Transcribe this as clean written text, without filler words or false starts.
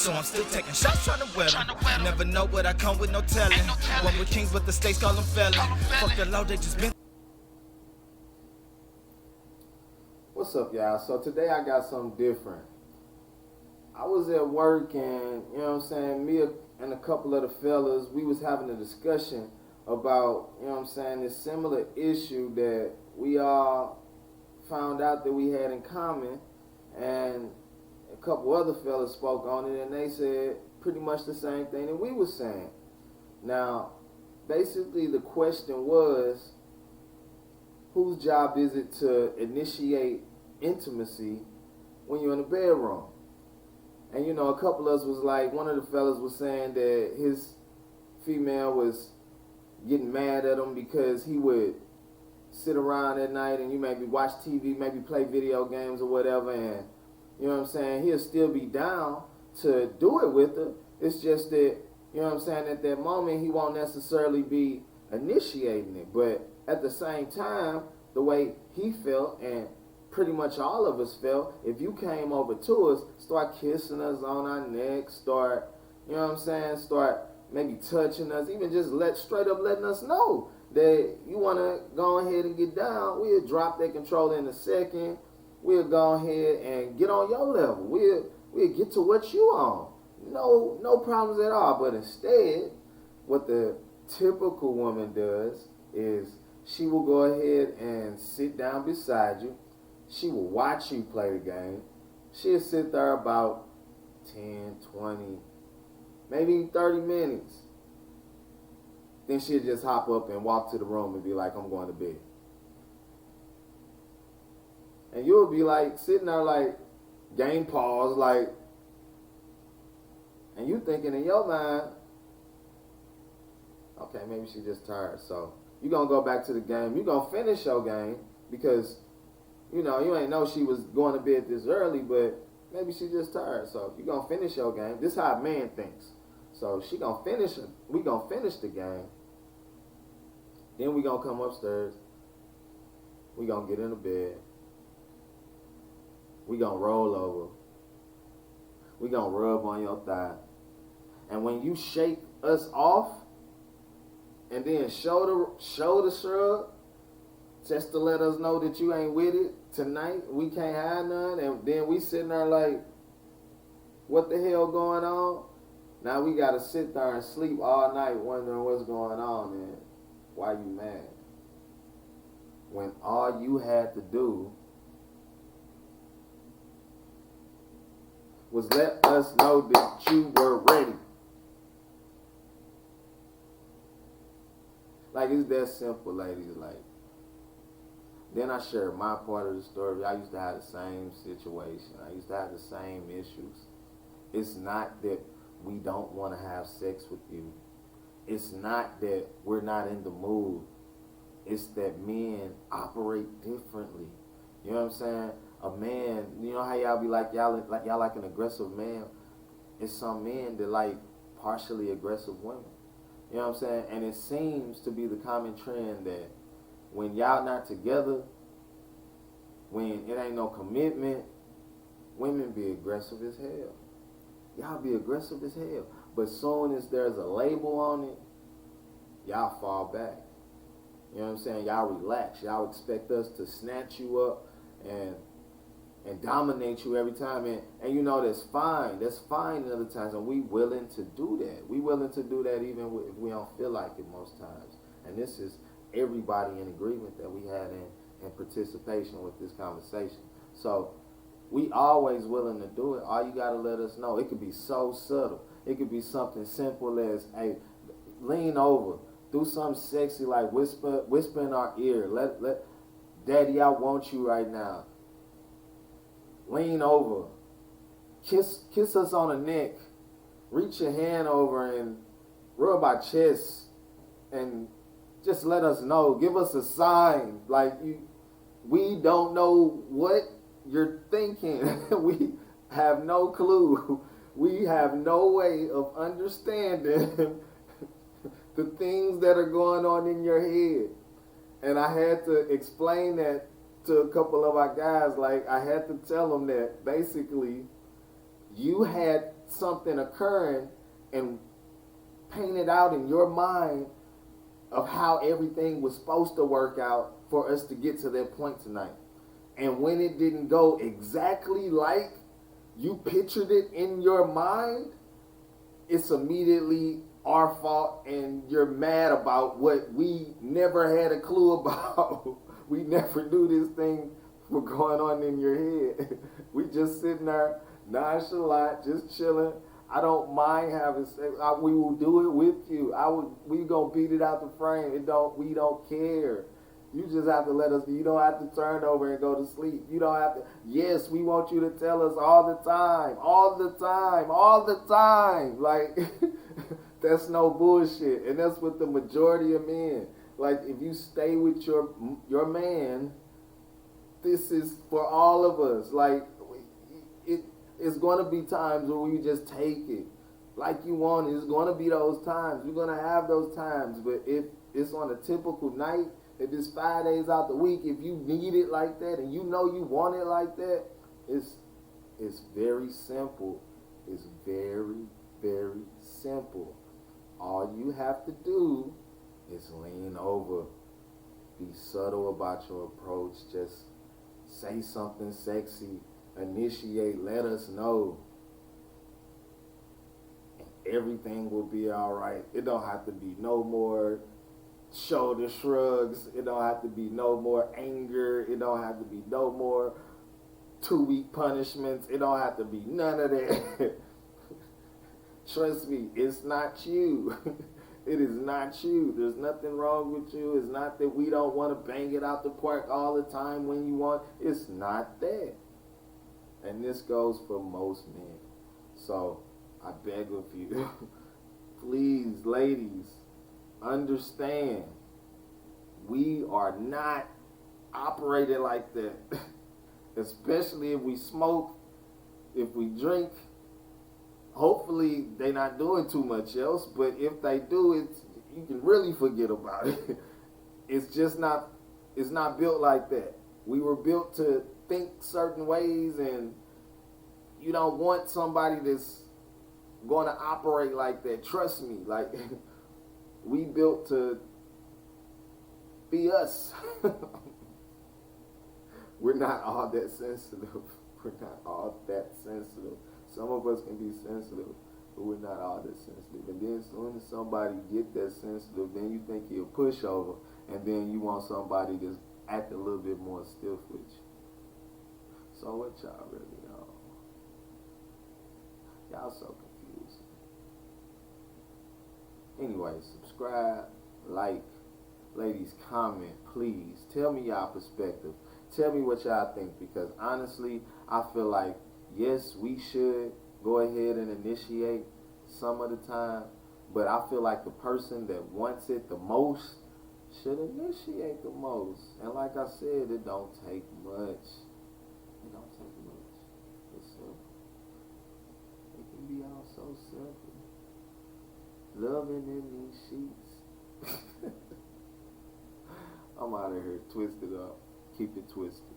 So I'm still taking shots, trying to wear them. Never know what I come with, no telling. One with kings, but the states call them felon. Fuck the law, they just been. What's up, y'all? So today I got something different. I was at work and, you know what I'm saying, me and a couple of the fellas, we was having a discussion about, you know what I'm saying, this similar issue that we all found out that we had in common, and a couple other fellas spoke on it, and they said pretty much the same thing that we was saying. Now, basically the question was, whose job is it to initiate intimacy when you're in the bedroom? And you know, a couple of us was like, one of the fellas was saying that his female was getting mad at him because he would sit around at night and you maybe watch TV, maybe play video games or whatever, and you know what I'm saying, he'll still be down to do it with her. It's just that, you know what I'm saying, at that moment he won't necessarily be initiating it. But at the same time, the way he felt, and pretty much all of us felt, if you came over to us, start kissing us on our neck, start, you know what I'm saying, start maybe touching us, even just straight up letting us know that you want to go ahead and get down, we'll drop that controller in a second. We'll go ahead and get on your level. We'll get to what you on. No problems at all. But instead, what the typical woman does is she will go ahead and sit down beside you. She will watch you play the game. She'll sit there about 10, 20, maybe 30 minutes. Then she'll just hop up and walk to the room and be like, I'm going to bed. And you'll be like, sitting there like, game pause, like, and you thinking in your mind, okay, maybe she's just tired. So you're going to go back to the game. You're going to finish your game because, you know, you ain't know she was going to bed this early, but maybe she's just tired. So you're going to finish your game. This is how a man thinks. So she going to finish it. We going to finish the game. Then we going to come upstairs. We going to get in the bed. We going to roll over. We going to rub on your thigh. And when you shake us off and then shoulder shrug, just to let us know that you ain't with it tonight, we can't have none, and then we sitting there like, what the hell going on? Now we got to sit there and sleep all night wondering what's going on and why you mad. When all you had to do was let us know that you were ready. Like, it's that simple, ladies. Like, then I shared my part of the story. I used to have the same situation. I used to have the same issues. It's not that we don't want to have sex with you. It's not that we're not in the mood. It's that men operate differently. You know what I'm saying? A man, you know how y'all be like, y'all like an aggressive man? It's some men that like partially aggressive women. You know what I'm saying? And it seems to be the common trend that when y'all not together, when it ain't no commitment, women be aggressive as hell. Y'all be aggressive as hell. But soon as there's a label on it, y'all fall back. You know what I'm saying? Y'all relax. Y'all expect us to snatch you up and dominate you every time. And you know, that's fine. That's fine in other times. And we willing to do that. We willing to do that even if we don't feel like it most times. And this is everybody in agreement that we had in participation with this conversation. So we always willing to do it. All you got to let us know. It could be so subtle. It could be something simple as, hey, lean over. Do something sexy like whisper in our ear. Let Daddy, I want you right now. Lean over. Kiss us on the neck. Reach your hand over and rub our chest and just let us know. Give us a sign. Like, we don't know what you're thinking. We have no clue. We have no way of understanding the things that are going on in your head. And I had to explain that to a couple of our guys. Like, I had to tell them that basically you had something occurring and paint it out in your mind of how everything was supposed to work out for us to get to that point tonight. And when it didn't go exactly like you pictured it in your mind, it's immediately our fault, and you're mad about what we never had a clue about. We never knew this thing was going on in your head. We just sitting there nonchalant, just chilling. I don't mind having sex. We will do it with you. We gonna beat it out the frame. We don't care. You just have to let us. You don't have to turn over and go to sleep. You don't have to. Yes, we want you to tell us all the time, all the time, all the time. Like, that's no bullshit. And that's what the majority of men. Like, if you stay with your man, this is for all of us. Like, it's going to be times where we just take it like you want it. It's going to be those times. You're going to have those times. But if it's on a typical night, if it's 5 days out the week, if you need it like that and you know you want it like that, it's very simple. It's very, very simple. All you have to do is lean over. Be subtle about your approach. Just say something sexy. Initiate. Let us know. And everything will be all right. It don't have to be no more shoulder shrugs. It don't have to be no more anger. It don't have to be no more 2-week punishments. It don't have to be none of that. Trust me, it's not you. It is not you. There's nothing wrong with you. It's not that we don't want to bang it out the park all the time when you want. It's not that. And this goes for most men. So I beg of you, please, ladies, understand, we are not operated like that. Especially if we smoke, if we drink. Hopefully they not doing too much else, but if they do, you can really forget about it. It's just not, it's not built like that. We were built to think certain ways, and you don't want somebody that's going to operate like that. Trust me, like, we built to be us. We're not all that sensitive. We're not all that sensitive. Some of us can be sensitive, but we're not all that sensitive. And then as soon as somebody get that sensitive, then you think you're a pushover, and then you want somebody that's act a little bit more stiff with you. So what y'all really on? Y'all so confused. Anyway, subscribe, like, ladies, comment, please. Tell me y'all perspective. Tell me what y'all think, because honestly, I feel like, yes, we should go ahead and initiate some of the time, but I feel like the person that wants it the most should initiate the most. And like I said, it don't take much. It don't take much. It's simple. It can be all so simple. Loving in these sheets. I'm out of here. Twisted up. Keep it twisted.